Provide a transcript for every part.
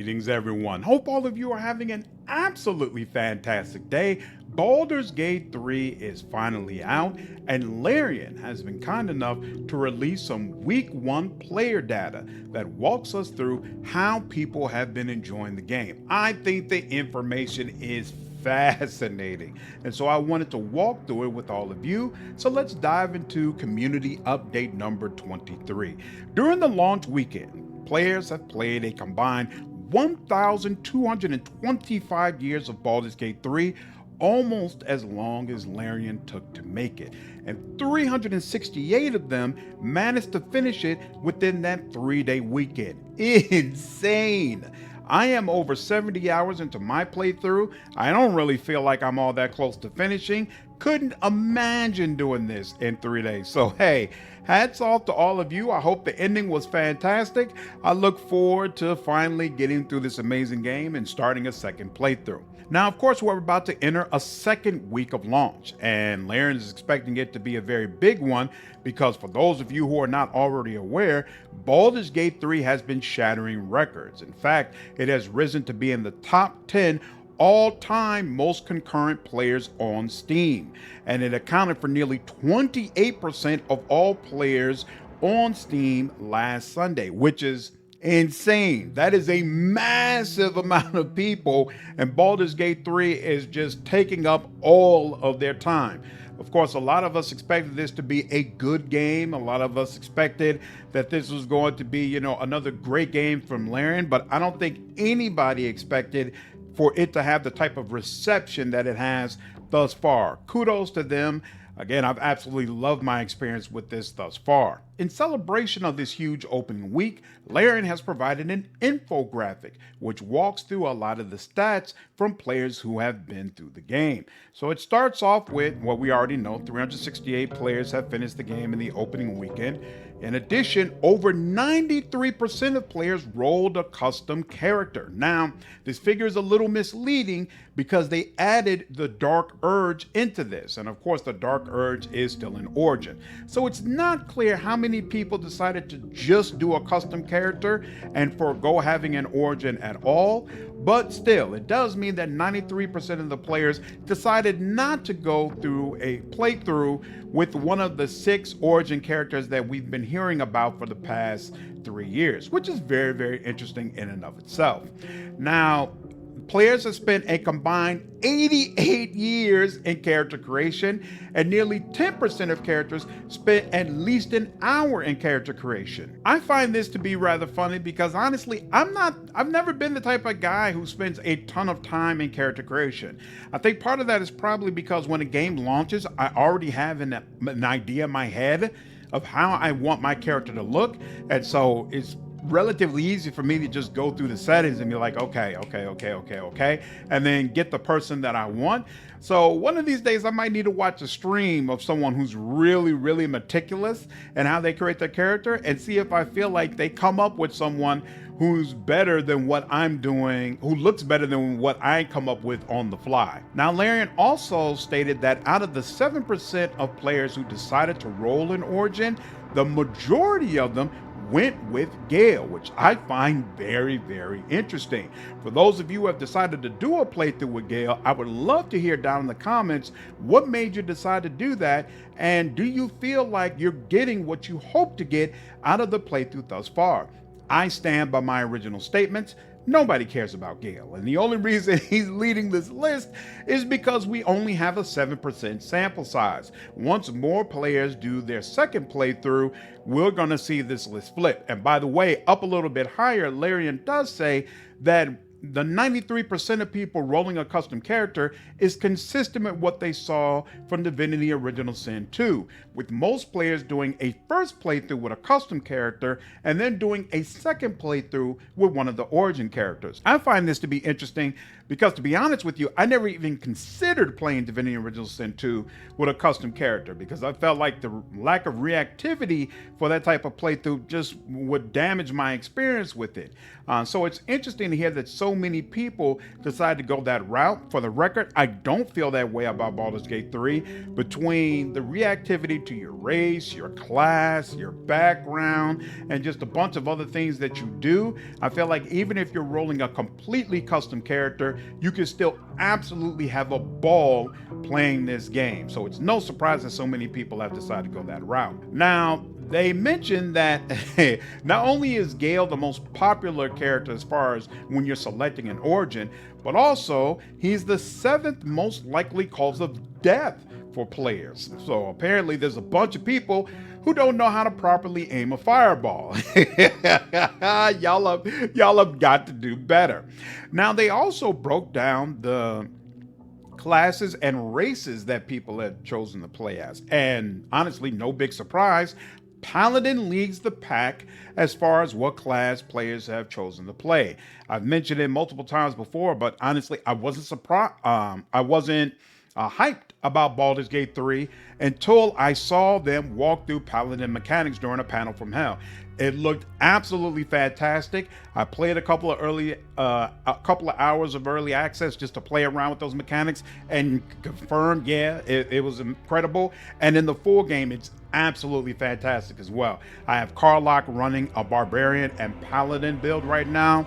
Greetings, everyone. Hope all of you are having an absolutely fantastic day. Baldur's Gate 3 is finally out, and Larian has been kind enough to release some Week 1 player data that walks us through how people have been enjoying the game. I think the information is fascinating, and so I wanted to walk through it with all of you. So let's dive into community update number 23. During the launch weekend, players have played a combined 1,225 years of Baldur's Gate 3, almost as long as Larian took to make it. And 368 of them managed to finish it within that 3-day weekend. Insane! I am over 70 hours into my playthrough. I don't really feel like I'm all that close to finishing. Couldn't imagine doing this in 3 days. So hey, hats off to all of you. I hope the ending was fantastic. I look forward to finally getting through this amazing game and starting a second playthrough. Now, of course, we're about to enter a second week of launch, and Larian is expecting it to be a very big one because for those of you who are not already aware, Baldur's Gate 3 has been shattering records. In fact, it has risen to be in the top 10 all-time most concurrent players on Steam, and it accounted for nearly 28% of all players on Steam last Sunday, which is insane. That is a massive amount of people, and Baldur's Gate 3 is just taking up all of their time. Of course, a lot of us expected this to be a good game. A lot of us expected that this was going to be, another great game from Larian, but I don't think anybody expected for it to have the type of reception that it has thus far. Kudos to them. Again, I've absolutely loved my experience with this thus far. In celebration of this huge opening week, Larian has provided an infographic which walks through a lot of the stats from players who have been through the game. So it starts off with what we already know: 368 players have finished the game in the opening weekend. In addition, over 93% of players rolled a custom character. Now, this figure is a little misleading because they added the Dark Urge into this. And of course, the Dark Urge is still in Origin. So it's not clear how many people decided to just do a custom character and forego having an Origin at all. But still, it does mean that 93% of the players decided not to go through a playthrough with one of the 6 Origin characters that we've been hearing about for the past 3 years, which is very, very interesting in and of itself. Now, players have spent a combined 88 years in character creation, and nearly 10% of characters spent at least an hour in character creation. I find this to be rather funny because honestly, I've never been the type of guy who spends a ton of time in character creation. I think part of that is probably because when a game launches, I already have an idea in my head of how I want my character to look, and so it's relatively easy for me to just go through the settings and be like, okay, and then get the person that I want. So one of these days I might need to watch a stream of someone who's really, really meticulous and how they create their character and see if I feel like they come up with someone who's better than what I'm doing, who looks better than what I come up with on the fly. Now, Larian also stated that out of the 7% of players who decided to roll in Origin, the majority of them went with Gale, which I find very, very interesting. For those of you who have decided to do a playthrough with Gale, I would love to hear down in the comments what made you decide to do that, and do you feel like you're getting what you hope to get out of the playthrough thus far? I stand by my original statements. Nobody cares about Gale, and the only reason he's leading this list is because we only have a 7% sample size. Once more players do their second playthrough, we're going to see this list flip. And by the way, up a little bit higher, Larian does say that the 93% of people rolling a custom character is consistent with what they saw from Divinity Original Sin 2, with most players doing a first playthrough with a custom character and then doing a second playthrough with one of the Origin characters. I find this to be interesting because, to be honest with you, I never even considered playing Divinity Original Sin 2 with a custom character because I felt like the lack of reactivity for that type of playthrough just would damage my experience with it. So it's interesting to hear that so so many people decide to go that route. For the record, I don't feel that way about Baldur's Gate 3. Between the reactivity to your race, your class, your background, and just a bunch of other things that you do, I feel like even if you're rolling a completely custom character, you can still absolutely have a ball playing this game. So it's no surprise that so many people have decided to go that route. Now, they mentioned that not only is Gale the most popular character as far as when you're selecting an origin, but also he's the seventh most likely cause of death for players. So apparently there's a bunch of people who don't know how to properly aim a fireball. y'all have got to do better. Now they also broke down the classes and races that people had chosen to play as. And honestly, no big surprise, Paladin leads the pack as far as what class players have chosen to play. I've mentioned it multiple times before, but honestly, I wasn't surprised. I wasn't hyped about Baldur's Gate 3 until I saw them walk through Paladin mechanics during a panel from hell. It looked absolutely fantastic. I played a couple of hours of early access just to play around with those mechanics and confirm, yeah, it was incredible. And in the full game, it's absolutely fantastic as well. I have Karlach running a barbarian and paladin build right now.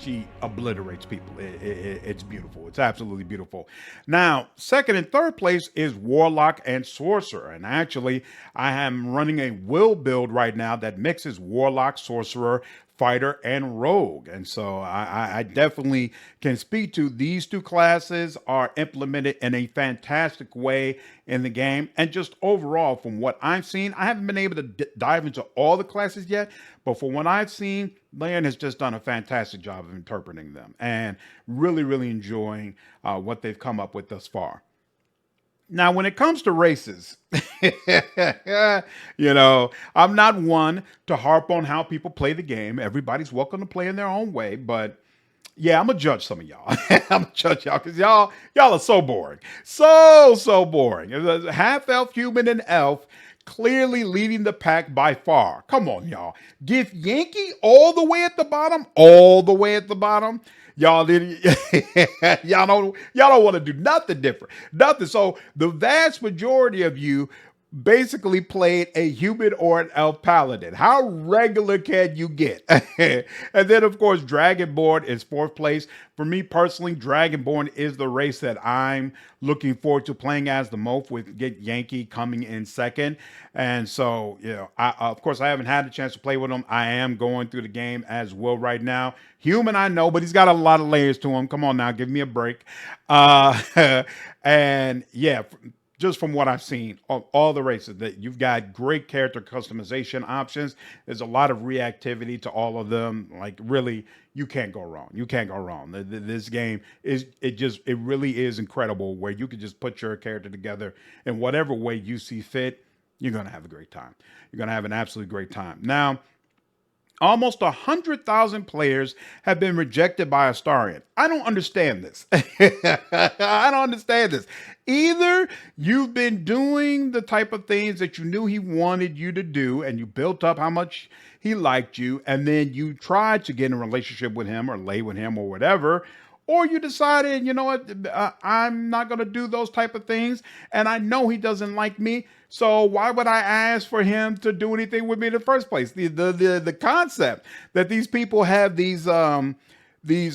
She obliterates people. It's beautiful. It's absolutely beautiful. Now, second and third place is Warlock and Sorcerer. And actually, I am running a will build right now that mixes Warlock, Sorcerer, Fighter, and Rogue. And so I definitely can speak to these two classes are implemented in a fantastic way in the game. And just overall, from what I've seen, I haven't been able to dive into all the classes yet, but from what I've seen, Larian has just done a fantastic job of interpreting them and really, really enjoying what they've come up with thus far. Now, when it comes to races, I'm not one to harp on how people play the game. Everybody's welcome to play in their own way, but yeah, I'm gonna judge some of y'all. I'm gonna judge y'all because y'all are so boring, so boring. Half elf, human, and elf clearly leading the pack by far. Come on, y'all. Give Yankee all the way at the bottom. Y'all didn't. y'all don't want to do nothing different. Nothing. So the vast majority of you basically played a human or an elf paladin. How regular can you get? And then, of course, Dragonborn is fourth place. For me personally, Dragonborn is the race that I'm looking forward to playing as the most, with Get Yankee coming in second. And so, of course, I haven't had a chance to play with him. I am going through the game as well right now. Human, I know, but he's got a lot of layers to him. Come on now, give me a break. And yeah, just from what I've seen, all the races, that you've got great character customization options. There's a lot of reactivity to all of them. Like, really, you can't go wrong. You can't go wrong. This game it really is incredible, where you can just put your character together in whatever way you see fit. You're gonna have a great time. You're gonna have an absolutely great time. Now, almost 100,000 players have been rejected by Astarion. I don't understand this. I don't understand this. Either you've been doing the type of things that you knew he wanted you to do, and you built up how much he liked you, and then you tried to get in a relationship with him or lay with him or whatever, or you decided, you know what, I'm not going to do those type of things, and I know he doesn't like me, so why would I ask for him to do anything with me in the first place? The concept that these people have these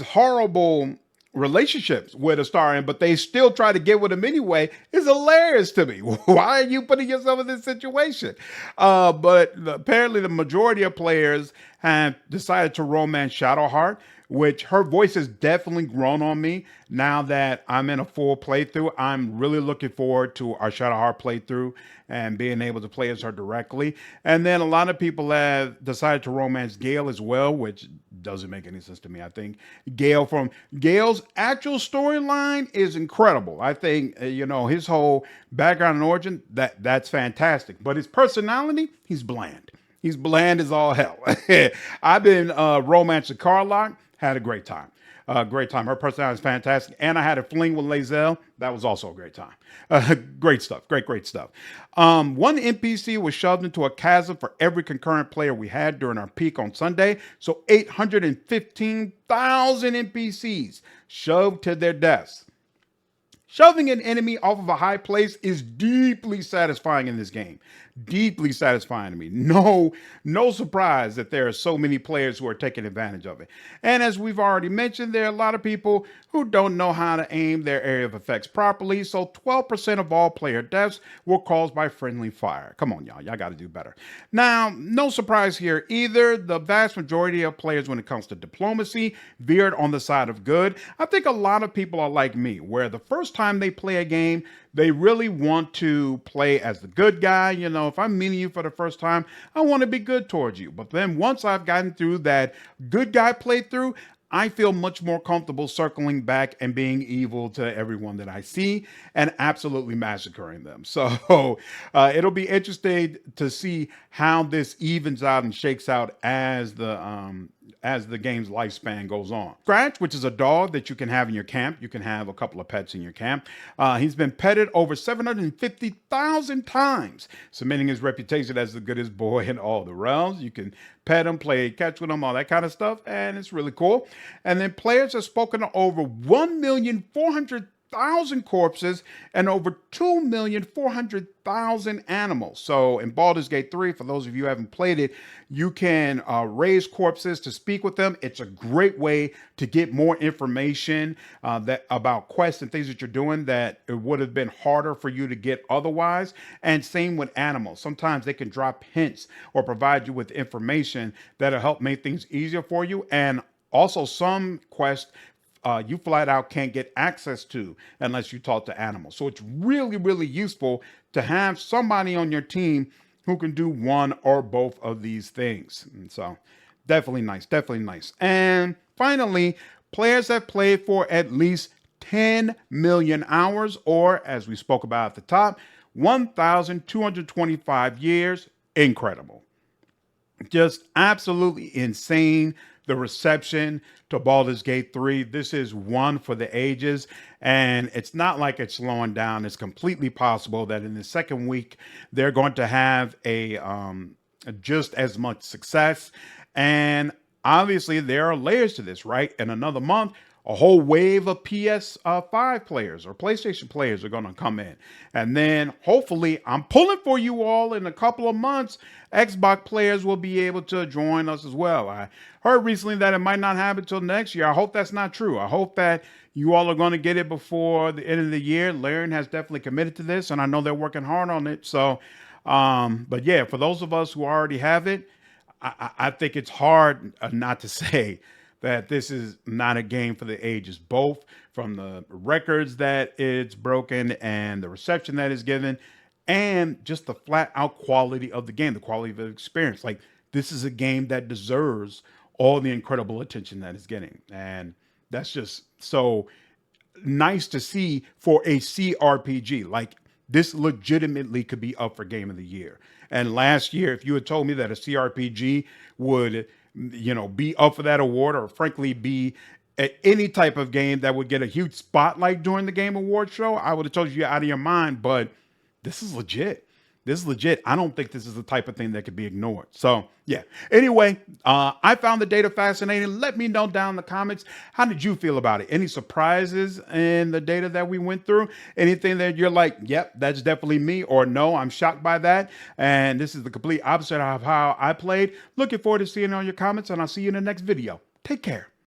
horrible relationships with Astarion, but they still try to get with him anyway, is hilarious to me. Why are you putting yourself in this situation? But apparently the majority of players have decided to romance Shadowheart, which her voice has definitely grown on me now that I'm in a full playthrough. I'm really looking forward to our Shadowheart playthrough and being able to play as her directly. And then a lot of people have decided to romance Gale as well, which doesn't make any sense to me. I think Gale's actual storyline is incredible. I think, his whole background and origin, that's fantastic. But his personality, he's bland. He's bland as all hell. I've been romancing Carlock, had a great time. Great time. Her personality is fantastic. And I had a fling with Lazelle. That was also a great time. Great stuff. Great stuff. One NPC was shoved into a chasm for every concurrent player we had during our peak on Sunday. So 815,000 NPCs shoved to their deaths. Shoving an enemy off of a high place is deeply satisfying in this game. Deeply satisfying to me. No surprise that there are so many players who are taking advantage of it. And as we've already mentioned, there are a lot of people who don't know how to aim their area of effects properly. So 12% of all player deaths were caused by friendly fire. Come on, y'all. Y'all got to do better. Now, no surprise here either. The vast majority of players, when it comes to diplomacy, veered on the side of good. I think a lot of people are like me, where the first time they play a game, they really want to play as the good guy. You know, if I'm meeting you for the first time, I want to be good towards you. But then once I've gotten through that good guy playthrough, I feel much more comfortable circling back and being evil to everyone that I see and absolutely massacring them. So it'll be interesting to see how this evens out and shakes out as the game's lifespan goes on. Scratch, which is a dog that you can have in your camp. You can have a couple of pets in your camp. He's been petted over 750,000 times, cementing his reputation as the goodest boy in all the realms. You can pet him, play catch with him, all that kind of stuff, and it's really cool. And then players have spoken to over 1,400,000 corpses and over 2,400,000 animals. So in Baldur's Gate 3, for those of you who haven't played it, you can raise corpses to speak with them. It's a great way to get more information about quests and things that you're doing that it would have been harder for you to get otherwise. And same with animals. Sometimes they can drop hints or provide you with information that'll help make things easier for you. And also some quests you flat out can't get access to unless you talk to animals. So it's really useful to have somebody on your team who can do one or both of these things. And so definitely nice. And finally, players have played for at least 10 million hours, or as we spoke about at the top, 1,225 years. Incredible. Just absolutely insane. The reception to Baldur's Gate 3. This is one for the ages, and it's not like it's slowing down. It's completely possible that in the second week, they're going to have a just as much success. And obviously, there are layers to this, right? In another month, a whole wave of PS5 players or PlayStation players are going to come in. And then hopefully, I'm pulling for you all in a couple of months, Xbox players will be able to join us as well. I heard recently that it might not happen until next year. I hope that's not true. I hope that you all are going to get it before the end of the year. Larian has definitely committed to this, and I know they're working hard on it. So, but yeah, for those of us who already have it, I think it's hard not to say that this is not a game for the ages, both from the records that it's broken and the reception that is given, and just the flat out quality of the game, the quality of the experience. Like, this is a game that deserves all the incredible attention that it's getting. And that's just so nice to see for a CRPG. Like, this legitimately could be up for Game of the Year. And last year, if you had told me that a CRPG would, be up for that award, or frankly be any type of game that would get a huge spotlight during the Game Awards show, I would have told you you're out of your mind. But this is legit. I don't think this is the type of thing that could be ignored. So yeah. Anyway, I found the data fascinating. Let me know down in the comments. How did you feel about it? Any surprises in the data that we went through? Anything that you're like, yep, that's definitely me, or no, I'm shocked by that, and this is the complete opposite of how I played? Looking forward to seeing all your comments, and I'll see you in the next video. Take care.